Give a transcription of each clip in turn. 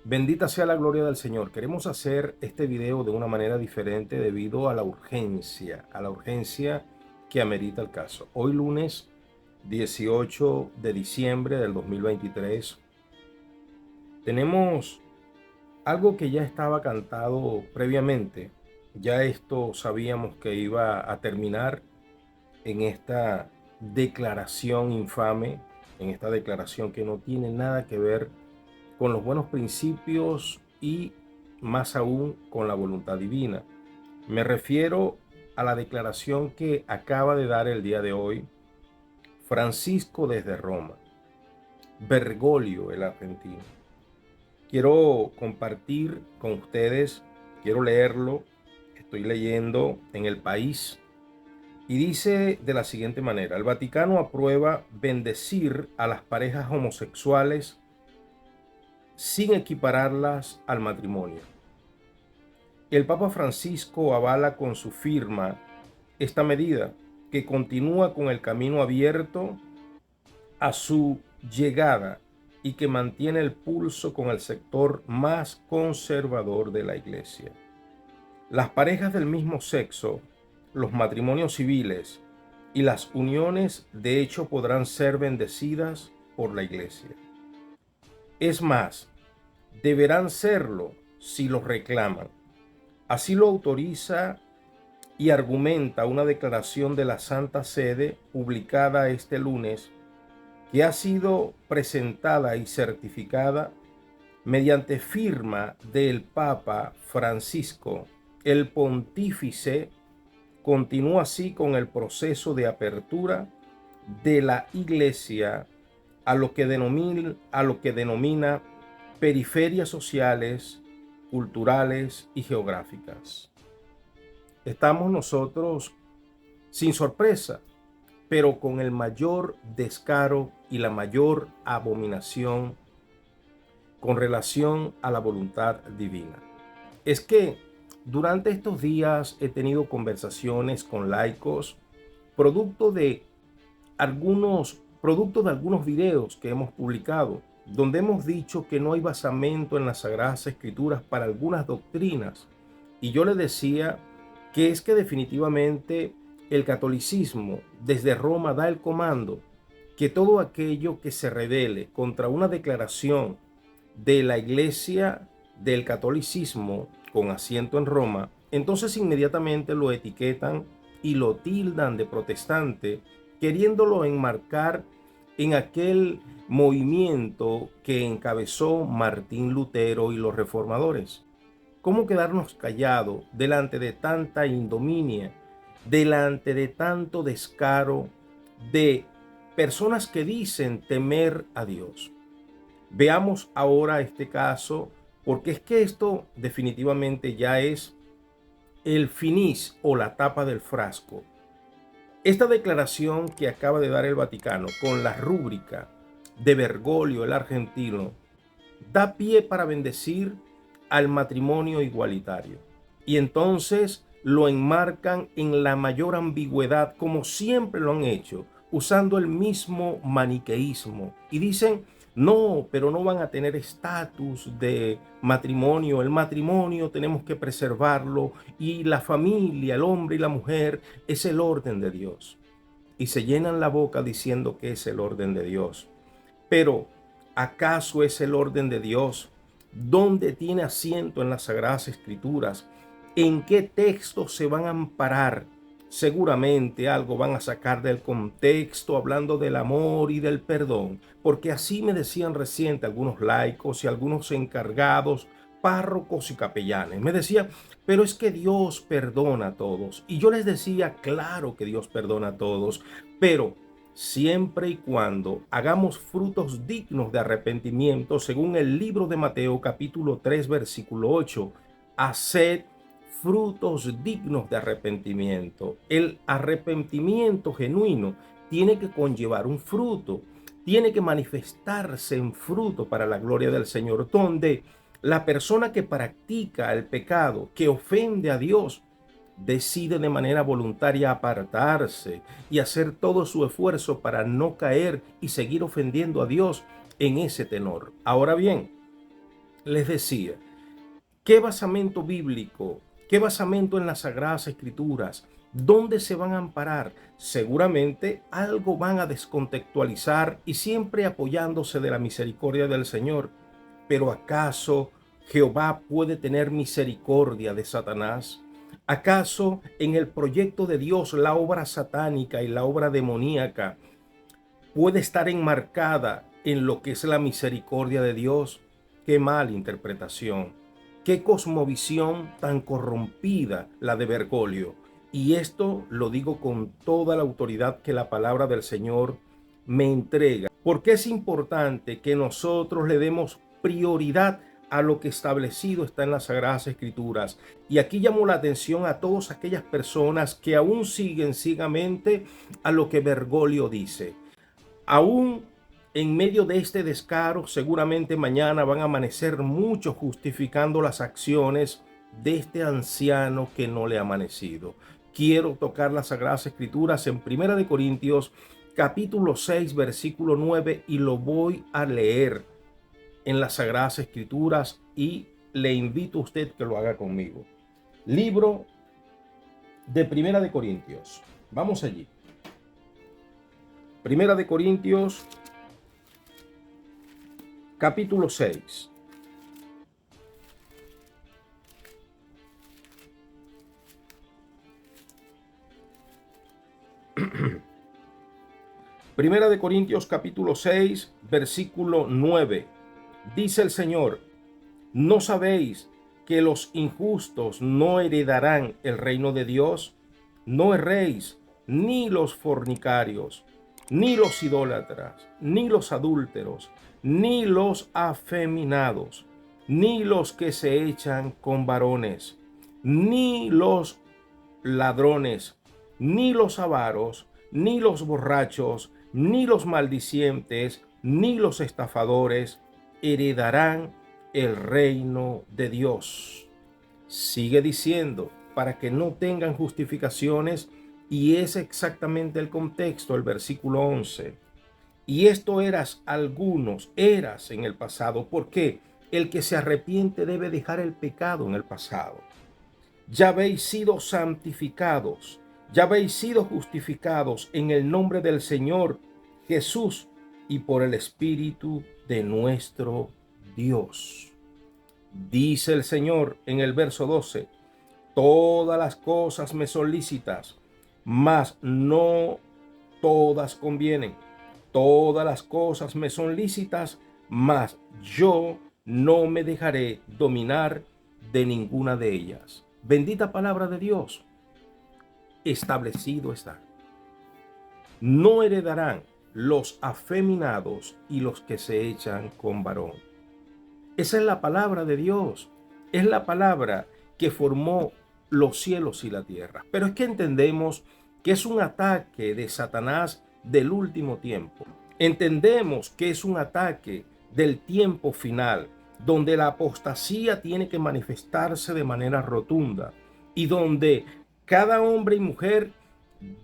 Bendita sea la gloria del Señor. Queremos hacer este video de una manera diferente debido a la urgencia que amerita el caso. Hoy lunes 18 de diciembre del 2023 tenemos algo que ya estaba cantado previamente. Ya esto sabíamos que iba a terminar en esta declaración infame, en esta declaración que no tiene nada que ver con los buenos principios y más aún con la voluntad divina. Me refiero a la declaración que acaba de dar el día de hoy Francisco desde Roma, Bergoglio, el argentino. Quiero compartir con ustedes, quiero leerlo, estoy leyendo en El País, y dice de la siguiente manera: el Vaticano aprueba bendecir a las parejas homosexuales sin equipararlas al matrimonio. El Papa Francisco avala con su firma esta medida, que continúa con el camino abierto a su llegada y que mantiene el pulso con el sector más conservador de la Iglesia. Las parejas del mismo sexo, los matrimonios civiles y las uniones de hecho podrán ser bendecidas por la Iglesia. Es más, deberán serlo si lo reclaman. Así lo autoriza y argumenta una declaración de la Santa Sede publicada este lunes, que ha sido presentada y certificada mediante firma del Papa Francisco. El pontífice continúa así con el proceso de apertura de la Iglesia a lo que denomina periferias sociales, culturales y geográficas. Estamos nosotros sin sorpresa, pero con el mayor descaro y la mayor abominación con relación a la voluntad divina. Es que durante estos días he tenido conversaciones con laicos, producto de algunos videos que hemos publicado, donde hemos dicho que no hay basamento en las Sagradas Escrituras para algunas doctrinas. Y yo les decía que es que definitivamente el catolicismo desde Roma da el comando que todo aquello que se rebele contra una declaración de la Iglesia del catolicismo con asiento en Roma, entonces inmediatamente lo etiquetan y lo tildan de protestante, queriéndolo enmarcar en aquel movimiento que encabezó Martín Lutero y los reformadores. ¿Cómo quedarnos callados delante de tanta indominia, delante de tanto descaro de personas que dicen temer a Dios? Veamos ahora este caso, porque es que esto definitivamente ya es el finis o la tapa del frasco. Esta declaración que acaba de dar el Vaticano con la rúbrica de Bergoglio, el argentino, da pie para bendecir al matrimonio igualitario. Y entonces lo enmarcan en la mayor ambigüedad, como siempre lo han hecho, usando el mismo maniqueísmo. Y dicen: no, pero no van a tener estatus de matrimonio. El matrimonio tenemos que preservarlo, y la familia, el hombre y la mujer, es el orden de Dios. Y se llenan la boca diciendo que es el orden de Dios. Pero, ¿acaso es el orden de Dios? ¿Dónde tiene asiento en las Sagradas Escrituras? ¿En qué textos se van a amparar? Seguramente algo van a sacar del contexto hablando del amor y del perdón, porque así me decían reciente algunos laicos y algunos encargados, párrocos y capellanes. Me decían: pero es que Dios perdona a todos. Y yo les decía: claro que Dios perdona a todos, pero siempre y cuando hagamos frutos dignos de arrepentimiento, según el libro de Mateo capítulo 3 versículo 8, haced frutos dignos de arrepentimiento. El arrepentimiento genuino tiene que conllevar un fruto, tiene que manifestarse en fruto para la gloria del Señor, donde la persona que practica el pecado, que ofende a Dios, decide de manera voluntaria apartarse y hacer todo su esfuerzo para no caer y seguir ofendiendo a Dios en ese tenor. Ahora bien, les decía, ¿qué basamento bíblico? ¿Qué basamento en las Sagradas Escrituras? ¿Dónde se van a amparar? Seguramente algo van a descontextualizar y siempre apoyándose de la misericordia del Señor. Pero ¿acaso Jehová puede tener misericordia de Satanás? ¿Acaso en el proyecto de Dios la obra satánica y la obra demoníaca puede estar enmarcada en lo que es la misericordia de Dios? Qué mala interpretación, qué cosmovisión tan corrompida la de Bergoglio. Y esto lo digo con toda la autoridad que la palabra del Señor me entrega, porque es importante que nosotros le demos prioridad a lo que establecido está en las Sagradas Escrituras. Y aquí llamo la atención a todas aquellas personas que aún siguen ciegamente a lo que Bergoglio dice. Aún en medio de este descaro, seguramente mañana van a amanecer muchos justificando las acciones de este anciano que no le ha amanecido. Quiero tocar las Sagradas Escrituras en 1 Corintios capítulo 6, versículo 9, y lo voy a leer en las Sagradas Escrituras y le invito a usted que lo haga conmigo. Libro de 1 Corintios. Vamos allí. 1 Corintios capítulo 6. Primera de Corintios capítulo 6, versículo 9. Dice el Señor, ¿no sabéis que los injustos no heredarán el reino de Dios? No erréis, ni los fornicarios, ni los idólatras, ni los adúlteros, ni los afeminados, ni los que se echan con varones, ni los ladrones, ni los avaros, ni los borrachos, ni los maldicientes, ni los estafadores heredarán el reino de Dios. Sigue diciendo, para que no tengan justificaciones, y es exactamente el contexto, el versículo 11. Y esto eras en el pasado, porque el que se arrepiente debe dejar el pecado en el pasado. Ya habéis sido santificados, ya habéis sido justificados en el nombre del Señor Jesús y por el Espíritu de nuestro Dios. Dice el Señor en el verso 12, todas las cosas me son lícitas, mas no todas convienen. Todas las cosas me son lícitas, mas yo no me dejaré dominar de ninguna de ellas. Bendita palabra de Dios. Establecido está. No heredarán los afeminados y los que se echan con varón. Esa es la palabra de Dios. Es la palabra que formó los cielos y la tierra. Pero es que entendemos que es un ataque de Satanás del último tiempo. Entendemos que es un ataque del tiempo final, donde la apostasía tiene que manifestarse de manera rotunda y donde cada hombre y mujer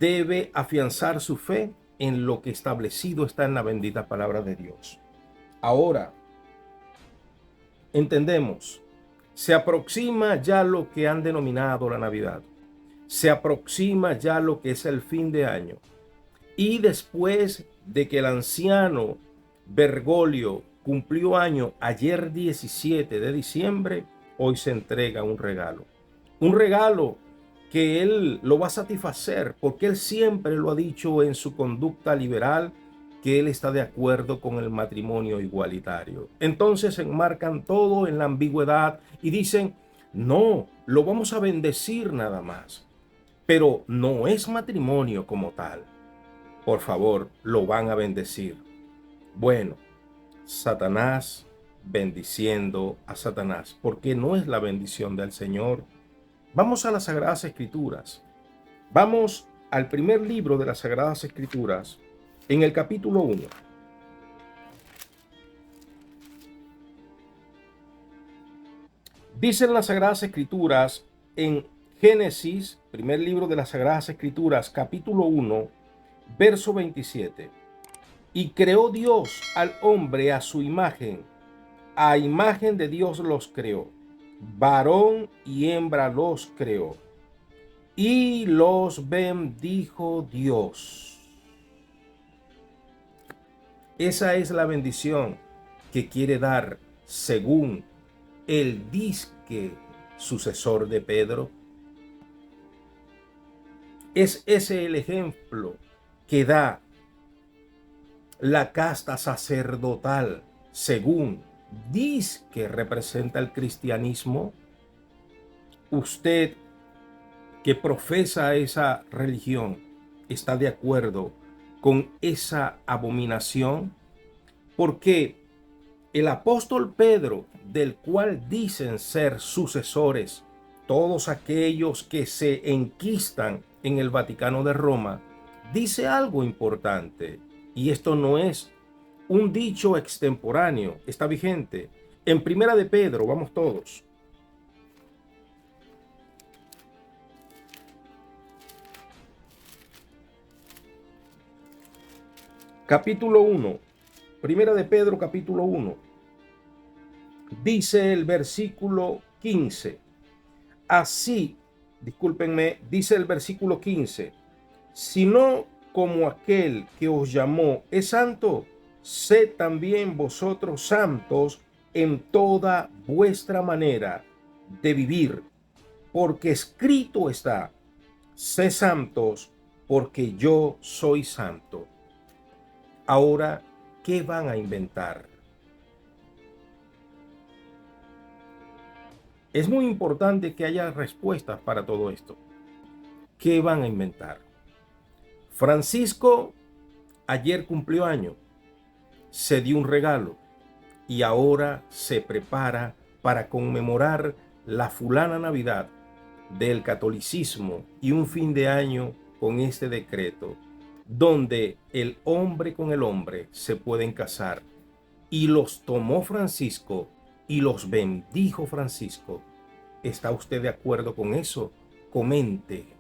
debe afianzar su fe en lo que establecido está en la bendita palabra de Dios. Ahora, entendemos, se aproxima ya lo que han denominado la Navidad. Se aproxima ya lo que es el fin de año. Y después de que el anciano Bergoglio cumplió año ayer 17 de diciembre, hoy se entrega un regalo. Un regalo que él lo va a satisfacer porque él siempre lo ha dicho en su conducta liberal, que él está de acuerdo con el matrimonio igualitario. Entonces enmarcan todo en la ambigüedad y dicen, no, lo vamos a bendecir nada más, pero no es matrimonio como tal. Por favor, lo van a bendecir. Bueno, Satanás bendiciendo a Satanás, porque no es la bendición del Señor. Vamos a las Sagradas Escrituras. Vamos al primer libro de las Sagradas Escrituras, en el capítulo 1. Dicen las Sagradas Escrituras en Génesis, primer libro de las Sagradas Escrituras, capítulo 1, verso 27. Y creó Dios al hombre a su imagen, a imagen de Dios los creó, varón y hembra los creó, y los bendijo Dios. Esa es la bendición que quiere dar, según el disque sucesor de Pedro. Es ese el ejemplo que da la casta sacerdotal, según disque representa el cristianismo. Usted que profesa esa religión está de acuerdo con esa abominación, porque el apóstol Pedro, del cual dicen ser sucesores todos aquellos que se enquistan en el Vaticano de Roma, dice algo importante, y esto no es un dicho extemporáneo, está vigente. En Primera de Pedro, vamos todos. Capítulo 1, Primera de Pedro, capítulo 1. Dice el versículo 15. Dice el versículo 15. Sino como aquel que os llamó es santo, sed también vosotros santos en toda vuestra manera de vivir, porque escrito está: sed santos, porque yo soy santo. Ahora, ¿qué van a inventar? Es muy importante que haya respuestas para todo esto. ¿Qué van a inventar? Francisco ayer cumplió año, se dio un regalo y ahora se prepara para conmemorar la fulana Navidad del catolicismo y un fin de año con este decreto, donde el hombre con el hombre se pueden casar, y los tomó Francisco y los bendijo Francisco. ¿Está usted de acuerdo con eso? Comente.